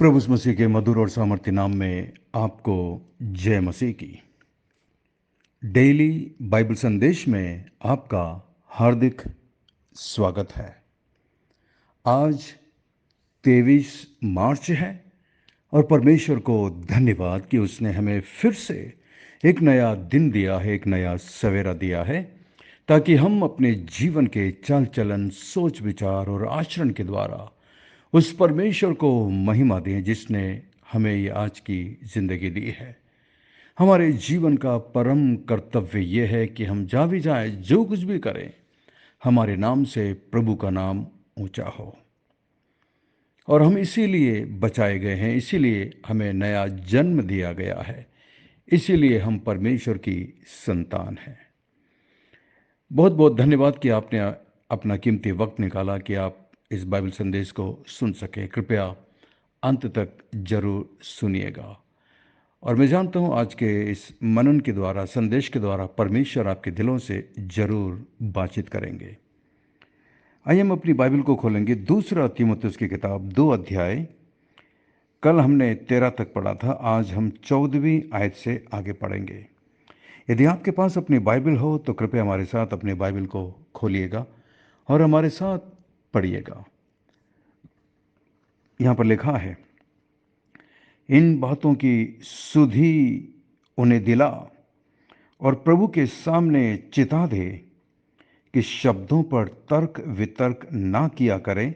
प्रभु यीशु मसीह के मधुर और सामर्थ्य नाम में आपको जय मसीह की। डेली बाइबल संदेश में आपका हार्दिक स्वागत है। आज 23 मार्च है और परमेश्वर को धन्यवाद कि उसने हमें फिर से एक नया दिन दिया है, एक नया सवेरा दिया है, ताकि हम अपने जीवन के चाल चलन, सोच विचार और आचरण के द्वारा उस परमेश्वर को महिमा दें जिसने हमें ये आज की जिंदगी दी है। हमारे जीवन का परम कर्तव्य ये है कि हम जहाँ भी जाएं, जो कुछ भी करें, हमारे नाम से प्रभु का नाम ऊंचा हो। और हम इसीलिए बचाए गए हैं, इसीलिए हमें नया जन्म दिया गया है, इसीलिए हम परमेश्वर की संतान हैं। बहुत बहुत धन्यवाद कि आपने अपना कीमती वक्त निकाला कि आप इस बाइबल संदेश को सुन सकें। कृपया अंत तक जरूर सुनिएगा। और मैं जानता हूं आज के इस मनन के द्वारा, संदेश के द्वारा परमेश्वर आपके दिलों से जरूर बातचीत करेंगे। आइए हम अपनी बाइबल को खोलेंगे। दूसरा तीमुथियुस की किताब 2 अध्याय। कल हमने 13 तक पढ़ा था, आज हम 14वीं आयत से आगे पढ़ेंगे। यदि आपके पास अपनी बाइबल हो तो कृपया हमारे साथ अपने बाइबल को खोलिएगा और हमारे साथ पढ़िएगा। यहाँ पर लिखा है, इन बातों की सुधि उन्हें दिला और प्रभु के सामने चिता दे कि शब्दों पर तर्क वितर्क ना किया करें,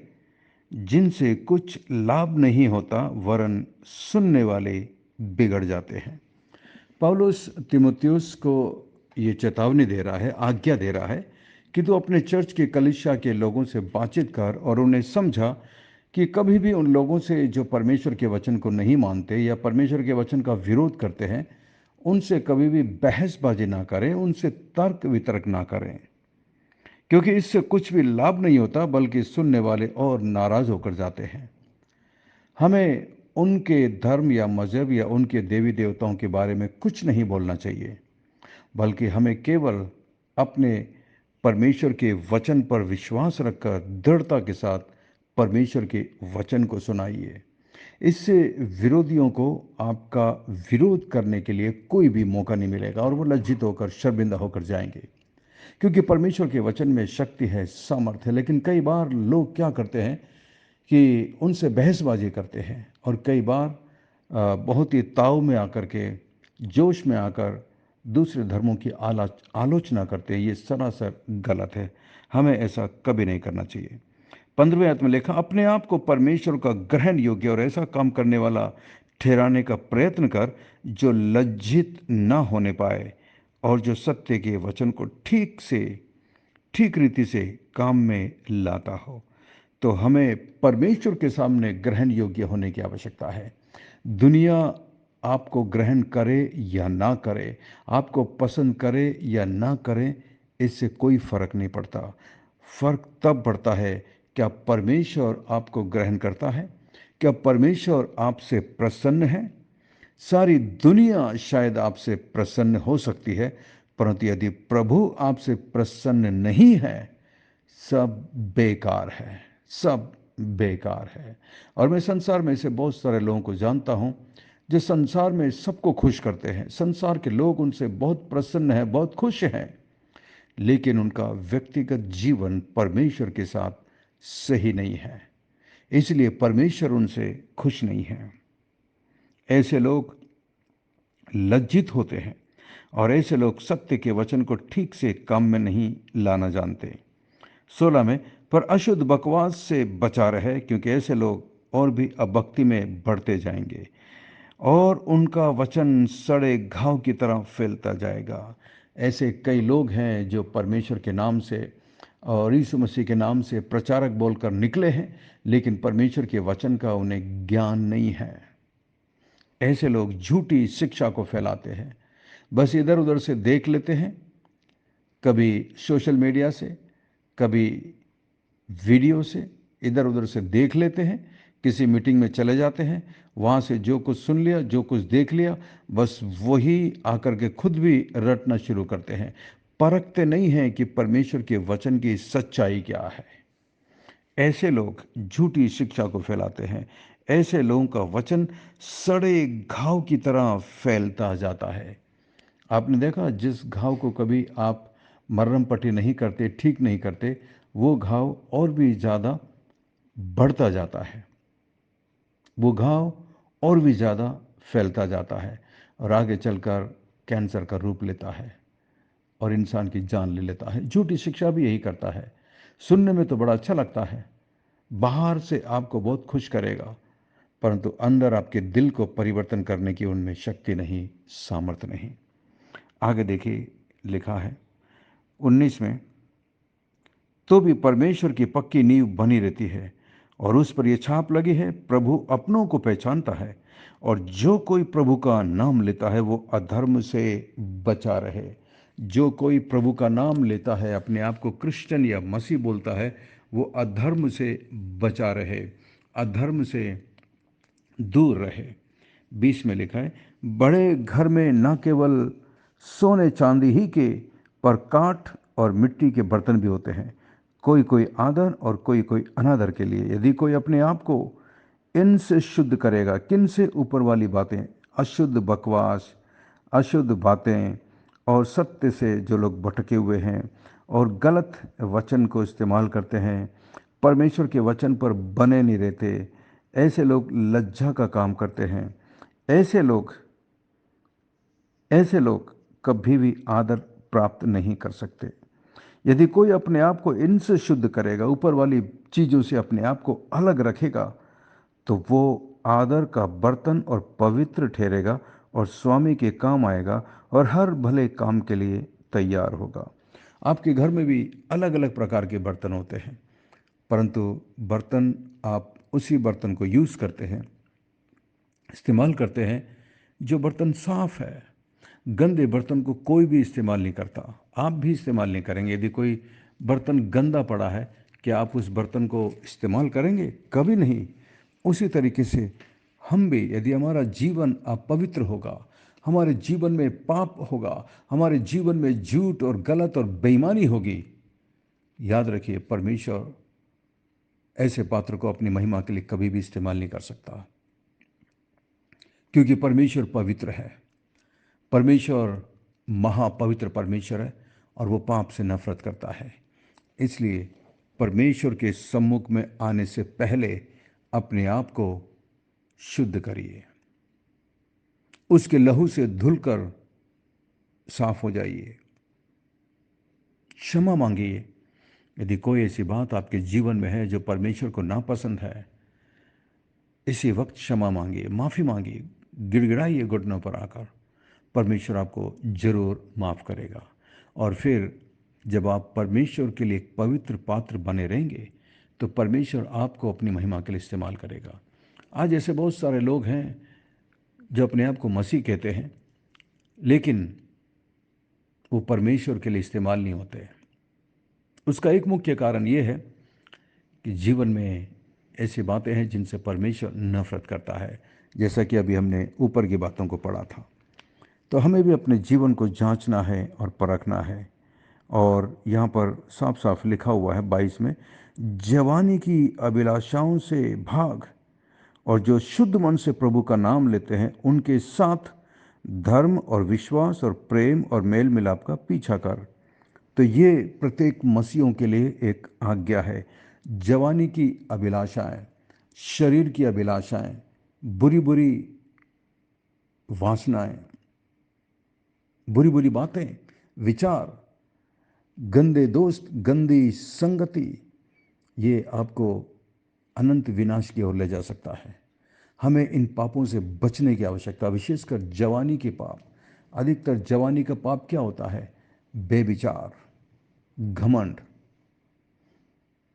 जिनसे कुछ लाभ नहीं होता, वरन सुनने वाले बिगड़ जाते हैं। पौलुस तीमुथियुस को ये चेतावनी दे रहा है, आज्ञा दे रहा है कि तू अपने चर्च के कलीसिया के लोगों से बातचीत कर और उन्हें समझा कि कभी भी उन लोगों से जो परमेश्वर के वचन को नहीं मानते या परमेश्वर के वचन का विरोध करते हैं, उनसे कभी भी बहसबाजी ना करें, उनसे तर्क वितर्क ना करें, क्योंकि इससे कुछ भी लाभ नहीं होता, बल्कि सुनने वाले और नाराज होकर जाते हैं। हमें उनके धर्म या मजहब या उनके देवी देवताओं के बारे में कुछ नहीं बोलना चाहिए, बल्कि हमें केवल अपने परमेश्वर के वचन पर विश्वास रखकर दृढ़ता के साथ परमेश्वर के वचन को सुनाइए। इससे विरोधियों को आपका विरोध करने के लिए कोई भी मौका नहीं मिलेगा और वो लज्जित होकर, शर्मिंदा होकर जाएंगे, क्योंकि परमेश्वर के वचन में शक्ति है, सामर्थ है। लेकिन कई बार लोग क्या करते हैं कि उनसे बहसबाजी करते हैं और कई बार बहुत ही ताव में आकर के, जोश में आकर दूसरे धर्मों की आलोचना करते हैं। ये सरासर गलत है, हमें ऐसा कभी नहीं करना चाहिए। 15वें आयत में लिखा, अपने आप को परमेश्वर का ग्रहण योग्य और ऐसा काम करने वाला ठहराने का प्रयत्न कर, जो लज्जित न होने पाए और जो सत्य के वचन को ठीक रीति से काम में लाता हो। तो हमें परमेश्वर के सामने ग्रहण योग्य होने की आवश्यकता है। दुनिया आपको ग्रहण करे या ना करे, आपको पसंद करे या ना करे, इससे कोई फर्क नहीं पड़ता। फर्क तब पड़ता है, क्या परमेश्वर आपको ग्रहण करता है? क्या परमेश्वर आपसे प्रसन्न है? सारी दुनिया शायद आपसे प्रसन्न हो सकती है, परंतु यदि प्रभु आपसे प्रसन्न नहीं है, सब बेकार है, सब बेकार है। और मैं संसार में ऐसे बहुत सारे लोगों को जानता हूं जो संसार में सबको खुश करते हैं। संसार के लोग उनसे बहुत प्रसन्न हैं, बहुत खुश हैं, लेकिन उनका व्यक्तिगत जीवन परमेश्वर के साथ सही नहीं है, इसलिए परमेश्वर उनसे खुश नहीं है। ऐसे लोग लज्जित होते हैं और ऐसे लोग सत्य के वचन को ठीक से काम में नहीं लाना जानते। 16 में, पर अशुद्ध बकवास से बचा रहे, क्योंकि ऐसे लोग और भी अभक्ति में बढ़ते जाएंगे और उनका वचन सड़े घाव की तरह फैलता जाएगा। ऐसे कई लोग हैं जो परमेश्वर के नाम से और यीशु मसीह के नाम से प्रचारक बोलकर निकले हैं, लेकिन परमेश्वर के वचन का उन्हें ज्ञान नहीं है। ऐसे लोग झूठी शिक्षा को फैलाते हैं, बस इधर उधर से देख लेते हैं, कभी सोशल मीडिया से, कभी वीडियो से इधर उधर से देख लेते हैं, किसी मीटिंग में चले जाते हैं, वहाँ से जो कुछ सुन लिया, जो कुछ देख लिया, बस वही आकर के खुद भी रटना शुरू करते हैं। परखते नहीं हैं कि परमेश्वर के वचन की सच्चाई क्या है। ऐसे लोग झूठी शिक्षा को फैलाते हैं। ऐसे लोगों का वचन सड़े घाव की तरह फैलता जाता है। आपने देखा, जिस घाव को कभी आप मरहम पट्टी नहीं करते, ठीक नहीं करते, वो घाव और भी ज़्यादा बढ़ता जाता है, वो घाव और भी ज़्यादा फैलता जाता है और आगे चलकर कैंसर का रूप लेता है और इंसान की जान ले लेता है। झूठी शिक्षा भी यही करता है। सुनने में तो बड़ा अच्छा लगता है, बाहर से आपको बहुत खुश करेगा, परंतु अंदर आपके दिल को परिवर्तन करने की उनमें शक्ति नहीं, सामर्थ्य नहीं। आगे देखिए, लिखा है 19 में, तो भी परमेश्वर की पक्की नींव बनी रहती है और उस पर यह छाप लगी है, प्रभु अपनों को पहचानता है और जो कोई प्रभु का नाम लेता है वो अधर्म से बचा रहे। जो कोई प्रभु का नाम लेता है, अपने आप को क्रिश्चियन या मसीह बोलता है, वो अधर्म से बचा रहे, अधर्म से दूर रहे। 20 में लिखा है, बड़े घर में न केवल सोने चांदी ही के, पर काठ और मिट्टी के बर्तन भी होते हैं, कोई कोई आदर और कोई कोई अनादर के लिए। यदि कोई अपने आप को इनसे शुद्ध करेगा, किन से? ऊपर वाली बातें, अशुद्ध बकवास, अशुद्ध बातें और सत्य से जो लोग भटके हुए हैं और गलत वचन को इस्तेमाल करते हैं, परमेश्वर के वचन पर बने नहीं रहते, ऐसे लोग लज्जा का काम करते हैं। ऐसे लोग ऐसे लोग कभी भी आदर प्राप्त नहीं कर सकते। यदि कोई अपने आप को इनसे शुद्ध करेगा, ऊपर वाली चीज़ों से अपने आप को अलग रखेगा, तो वो आदर का बर्तन और पवित्र ठहरेगा और स्वामी के काम आएगा और हर भले काम के लिए तैयार होगा। आपके घर में भी अलग अलग प्रकार के बर्तन होते हैं, परंतु बर्तन, आप उसी बर्तन को यूज़ करते हैं, इस्तेमाल करते हैं जो बर्तन साफ है। गंदे बर्तन को कोई भी इस्तेमाल नहीं करता, आप भी इस्तेमाल नहीं करेंगे। यदि कोई बर्तन गंदा पड़ा है, क्या आप उस बर्तन को इस्तेमाल करेंगे? कभी नहीं। उसी तरीके से हम भी, यदि हमारा जीवन अपवित्र होगा, हमारे जीवन में पाप होगा, हमारे जीवन में झूठ और गलत और बेईमानी होगी, याद रखिए, परमेश्वर ऐसे पात्र को अपनी महिमा के लिए कभी भी इस्तेमाल नहीं कर सकता, क्योंकि परमेश्वर पवित्र है। परमेश्वर महापवित्र परमेश्वर है और वो पाप से नफरत करता है। इसलिए परमेश्वर के सम्मुख में आने से पहले अपने आप को शुद्ध करिए, उसके लहू से धुलकर साफ हो जाइए, क्षमा मांगिए। यदि कोई ऐसी बात आपके जीवन में है जो परमेश्वर को नापसंद है, इसी वक्त क्षमा मांगिए, माफ़ी मांगिए, गिड़गिड़ाइए घुटनों पर आकर। परमेश्वर आपको जरूर माफ़ करेगा। और फिर जब आप परमेश्वर के लिए एक पवित्र पात्र बने रहेंगे, तो परमेश्वर आपको अपनी महिमा के लिए इस्तेमाल करेगा। आज ऐसे बहुत सारे लोग हैं जो अपने आप को मसीह कहते हैं, लेकिन वो परमेश्वर के लिए इस्तेमाल नहीं होते। उसका एक मुख्य कारण ये है कि जीवन में ऐसी बातें हैं जिनसे परमेश्वर नफरत करता है, जैसा कि अभी हमने ऊपर की बातों को पढ़ा था। तो हमें भी अपने जीवन को जांचना है और परखना है। और यहाँ पर साफ साफ लिखा हुआ है 22 में, जवानी की अभिलाषाओं से भाग, और जो शुद्ध मन से प्रभु का नाम लेते हैं उनके साथ धर्म और विश्वास और प्रेम और मेल मिलाप का पीछा कर। तो ये प्रत्येक मसीहों के लिए एक आज्ञा है। जवानी की अभिलाषाएं, शरीर की अभिलाषाएं, बुरी बुरी वासनाएं, बुरी बुरी बातें, विचार, गंदे दोस्त, गंदी संगति, ये आपको अनंत विनाश की ओर ले जा सकता है। हमें इन पापों से बचने की आवश्यकता, विशेषकर जवानी के पाप। अधिकतर जवानी का पाप क्या होता है? बेविचार, घमंड,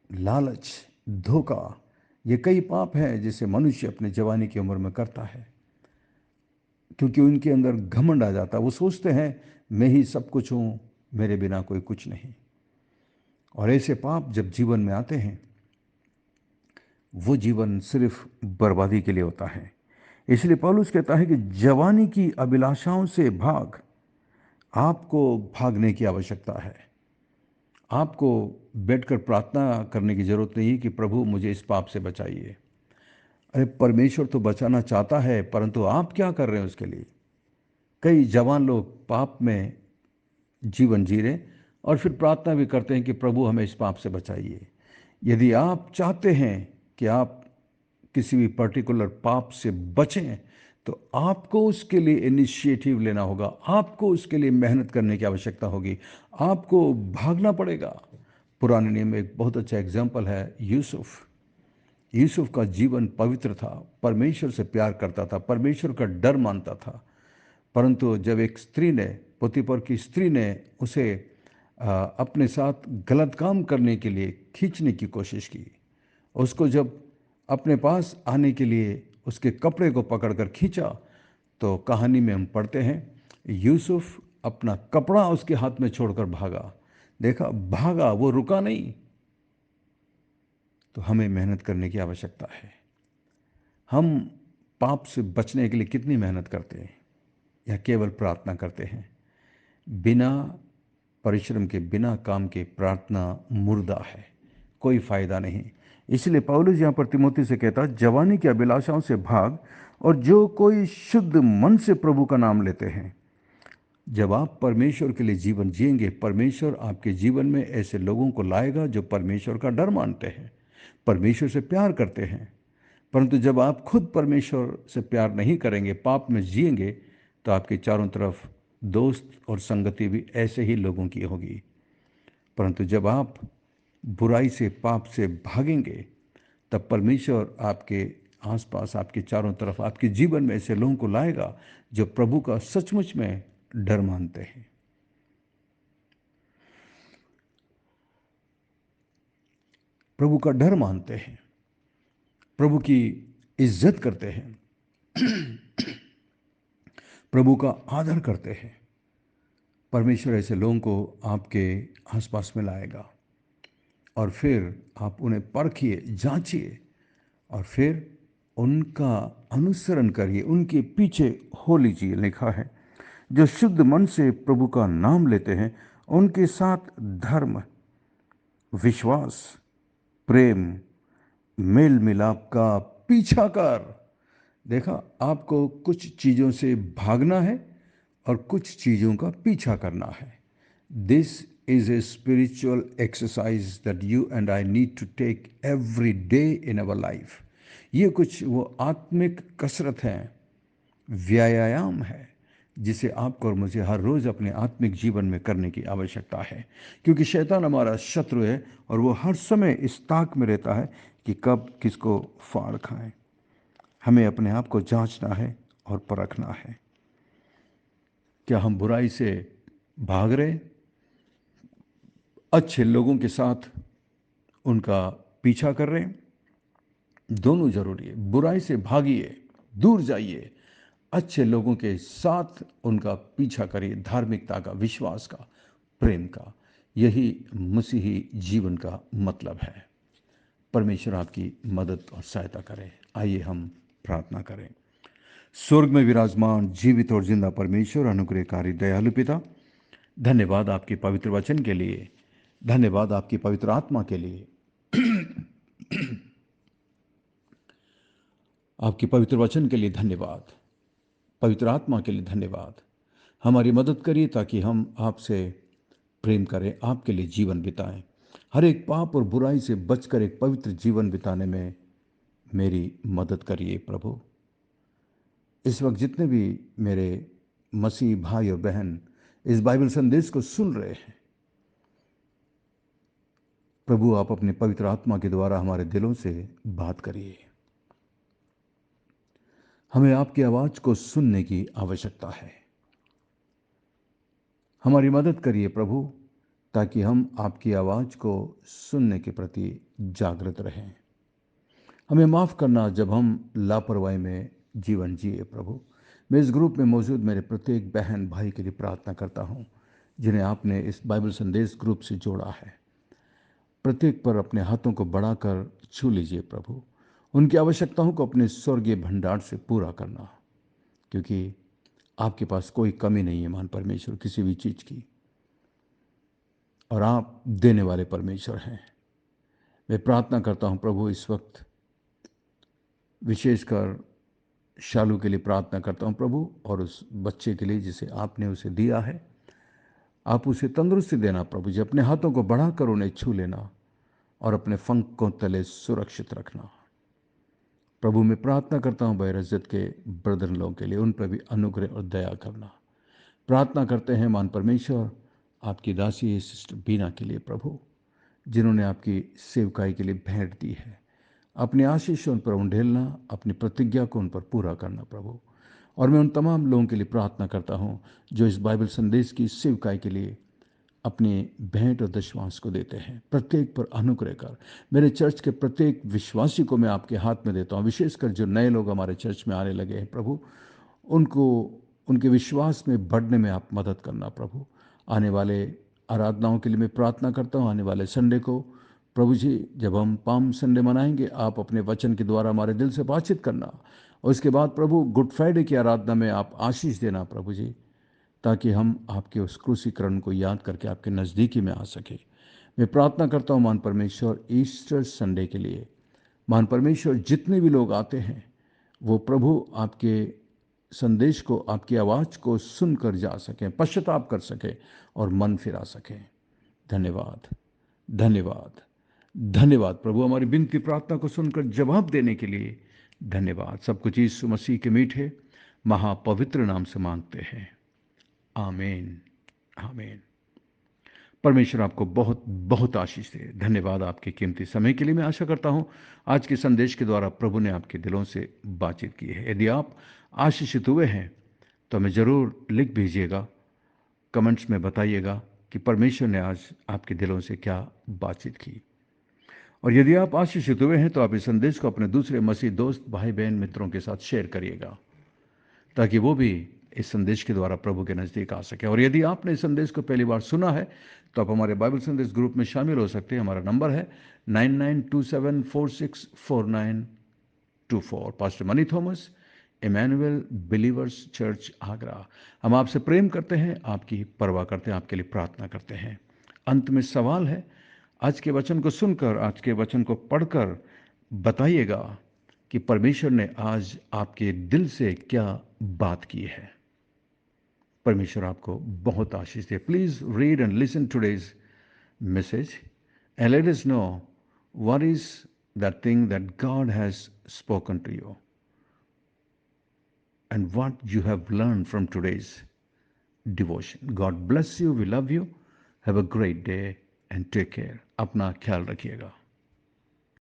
लालच, धोखा। ये कई पाप हैं जिसे मनुष्य अपने जवानी की उम्र में करता है, क्योंकि उनके अंदर घमंड आ जाता है। वो सोचते हैं मैं ही सब कुछ हूँ, मेरे बिना कोई कुछ नहीं। और ऐसे पाप जब जीवन में आते हैं, वो जीवन सिर्फ बर्बादी के लिए होता है। इसलिए पौलुस कहता है कि जवानी की अभिलाषाओं से भाग। आपको भागने की आवश्यकता है। आपको बैठकर प्रार्थना करने की ज़रूरत नहीं है कि प्रभु मुझे इस पाप से बचाइए। अरे परमेश्वर तो बचाना चाहता है, परंतु आप क्या कर रहे हैं उसके लिए? कई जवान लोग पाप में जीवन जी रहे हैं और फिर प्रार्थना भी करते हैं कि प्रभु हमें इस पाप से बचाइए। यदि आप चाहते हैं कि आप किसी भी पर्टिकुलर पाप से बचें, तो आपको उसके लिए इनिशिएटिव लेना होगा, आपको उसके लिए मेहनत करने की आवश्यकता होगी, आपको भागना पड़ेगा। पुराने नियम में एक बहुत अच्छा एग्जाम्पल है यूसुफ। यूसुफ का जीवन पवित्र था, परमेश्वर से प्यार करता था, परमेश्वर का डर मानता था। परंतु जब एक स्त्री ने, पोतीपर की स्त्री ने उसे अपने साथ गलत काम करने के लिए खींचने की कोशिश की, उसको जब अपने पास आने के लिए उसके कपड़े को पकड़कर खींचा, तो कहानी में हम पढ़ते हैं यूसुफ अपना कपड़ा उसके हाथ में छोड़कर भागा। देखा, भागा, वो रुका नहीं। तो हमें मेहनत करने की आवश्यकता है। हम पाप से बचने के लिए कितनी मेहनत करते हैं या केवल प्रार्थना करते हैं? बिना परिश्रम के, बिना काम के प्रार्थना मुर्दा है, कोई फायदा नहीं। इसलिए पौलुस यहाँ पर तिमोथी से कहता है, जवानी की अभिलाषाओं से भाग, और जो कोई शुद्ध मन से प्रभु का नाम लेते हैं। जब आप परमेश्वर के लिए जीवन जिएंगे, परमेश्वर आपके जीवन में ऐसे लोगों को लाएगा जो परमेश्वर का डर मानते हैं, परमेश्वर से प्यार करते हैं। परंतु जब आप खुद परमेश्वर से प्यार नहीं करेंगे, पाप में जिएंगे, तो आपके चारों तरफ दोस्त और संगति भी ऐसे ही लोगों की होगी। परंतु जब आप बुराई से, पाप से भागेंगे, तब परमेश्वर आपके आसपास, आपके चारों तरफ, आपके जीवन में ऐसे लोगों को लाएगा जो प्रभु का सचमुच में डर मानते हैं। प्रभु का डर मानते हैं, प्रभु की इज्जत करते हैं, प्रभु का आदर करते हैं। परमेश्वर ऐसे लोगों को आपके आसपास में लाएगा और फिर आप उन्हें परखिए, जांचिए और फिर उनका अनुसरण करिए, उनके पीछे हो लीजिए। लिखा है, जो शुद्ध मन से प्रभु का नाम लेते हैं, उनके साथ धर्म, विश्वास, प्रेम, मेल मिलाप का पीछा कर। देखा, आपको कुछ चीज़ों से भागना है और कुछ चीज़ों का पीछा करना है। This is a spiritual exercise that you and I need to take every day in our life. ये कुछ वो आत्मिक कसरत है, व्यायाम है, जिसे आपको और मुझे हर रोज़ अपने आत्मिक जीवन में करने की आवश्यकता है। क्योंकि शैतान हमारा शत्रु है और वो हर समय इस ताक में रहता है कि कब किसको फाड़ खाएं। हमें अपने आप को जांचना है और परखना है। क्या हम बुराई से भाग रहे? अच्छे लोगों के साथ उनका पीछा कर रहे हैं? दोनों जरूरी है। बुराई से भागिए, दूर जाइए, अच्छे लोगों के साथ उनका पीछा करिए, धार्मिकता का, विश्वास का, प्रेम का। यही मसीही जीवन का मतलब है। परमेश्वर आपकी मदद और सहायता करे। आइए हम प्रार्थना करें। स्वर्ग में विराजमान जीवित और जिंदा परमेश्वर, अनुग्रहकारी दयालु पिता, धन्यवाद आपके पवित्र वचन के लिए, धन्यवाद आपकी पवित्र आत्मा के लिए। आपके पवित्र वचन के लिए धन्यवाद, पवित्र आत्मा के लिए धन्यवाद। हमारी मदद करिए ताकि हम आपसे प्रेम करें, आपके लिए जीवन बिताएं। हर एक पाप और बुराई से बचकर एक पवित्र जीवन बिताने में मेरी मदद करिए प्रभु। इस वक्त जितने भी मेरे मसीह भाई और बहन इस बाइबल संदेश को सुन रहे हैं, प्रभु आप अपने पवित्र आत्मा के द्वारा हमारे दिलों से बात करिए। हमें आपकी आवाज को सुनने की आवश्यकता है। हमारी मदद करिए प्रभु, ताकि हम आपकी आवाज को सुनने के प्रति जागृत रहें। हमें माफ करना जब हम लापरवाही में जीवन जिए प्रभु। मैं इस ग्रुप में मौजूद मेरे प्रत्येक बहन भाई के लिए प्रार्थना करता हूँ, जिन्हें आपने इस बाइबल संदेश ग्रुप से जोड़ा है। प्रत्येक पर अपने हाथों को बढ़ाकर छू लीजिए प्रभु। उनकी आवश्यकताओं को अपने स्वर्गीय भंडार से पूरा करना, क्योंकि आपके पास कोई कमी नहीं है, मान परमेश्वर, किसी भी चीज़ की। और आप देने वाले परमेश्वर हैं। मैं प्रार्थना करता हूं प्रभु, इस वक्त विशेषकर शालू के लिए प्रार्थना करता हूं प्रभु, और उस बच्चे के लिए जिसे आपने उसे दिया है। आप उसे तंदुरुस्ती देना प्रभु जी, अपने हाथों को बढ़ाकर उन्हें छू लेना और अपने पंखों तले सुरक्षित रखना। प्रभु मैं प्रार्थना करता हूं बहरइज्जत के ब्रदर लोगों के लिए, उन पर भी अनुग्रह और दया करना। प्रार्थना करते हैं मान परमेश्वर आपकी दासी सिस्टर बीना के लिए प्रभु, जिन्होंने आपकी सेवकाई के लिए भेंट दी है। अपनी आशीष उन पर उंडेलना, अपनी प्रतिज्ञा को उन पर पूरा करना प्रभु। और मैं उन तमाम लोगों के लिए प्रार्थना करता हूं जो इस बाइबल संदेश की सेवकाई के लिए अपने भेंट और दशवांश को देते हैं। प्रत्येक पर अनुग्रह कर। मेरे चर्च के प्रत्येक विश्वासी को मैं आपके हाथ में देता हूं, विशेषकर जो नए लोग हमारे चर्च में आने लगे हैं प्रभु, उनको उनके विश्वास में बढ़ने में आप मदद करना प्रभु। आने वाले आराधनाओं के लिए मैं प्रार्थना करता हूँ। आने वाले संडे को प्रभु जी, जब हम पाम संडे मनाएंगे, आप अपने वचन के द्वारा हमारे दिल से बातचीत करना। और इसके बाद प्रभु गुड फ्राइडे की आराधना में आप आशीष देना प्रभु जी, ताकि हम आपके उस क्रूसीकरण को याद करके आपके नज़दीकी में आ सके। मैं प्रार्थना करता हूँ मान परमेश्वर ईस्टर संडे के लिए। मान परमेश्वर जितने भी लोग आते हैं वो प्रभु आपके संदेश को, आपकी आवाज़ को सुनकर जा सकें, पश्चाताप कर सकें और मन फिरा सकें। धन्यवाद, धन्यवाद, धन्यवाद प्रभु, हमारी विनती प्रार्थना को सुनकर जवाब देने के लिए धन्यवाद। सब कुछ यीशु मसीह के मीठे महापवित्र नाम से मांगते हैं, आमीन, आमीन। परमेश्वर आपको बहुत बहुत आशीष दे। धन्यवाद आपके कीमती समय के लिए। मैं आशा करता हूं आज के संदेश के द्वारा प्रभु ने आपके दिलों से बातचीत की है। यदि आप आशीषित हुए हैं तो हमें ज़रूर लिख भेजिएगा, कमेंट्स में बताइएगा कि परमेश्वर ने आज आपके दिलों से क्या बातचीत की। और यदि आप आशीषित हुए हैं तो आप इस संदेश को अपने दूसरे मसीह दोस्त, भाई बहन, मित्रों के साथ शेयर करिएगा, ताकि वो भी इस संदेश के द्वारा प्रभु के नज़दीक आ सके। और यदि आपने इस संदेश को पहली बार सुना है तो आप हमारे बाइबल संदेश ग्रुप में शामिल हो सकते हैं। हमारा नंबर है 9927464924। Pastor Mani Thomas, Emmanuel believers church, Agra. हम आपसे प्रेम करते हैं, आपकी परवाह करते हैं, आपके लिए प्रार्थना करते हैं। अंत में सवाल है, आज के वचन को सुनकर, आज के वचन को पढ़कर बताइएगा कि परमेश्वर ने आज आपके दिल से क्या बात की है। परमेश्वर आपको बहुत आशीष दे। Please read and listen today's message and let us know what is that thing that God has spoken to you and what you have learn from today's devotion. God bless you, we love you, have a great day and take care. अपना ख्याल रखिएगा।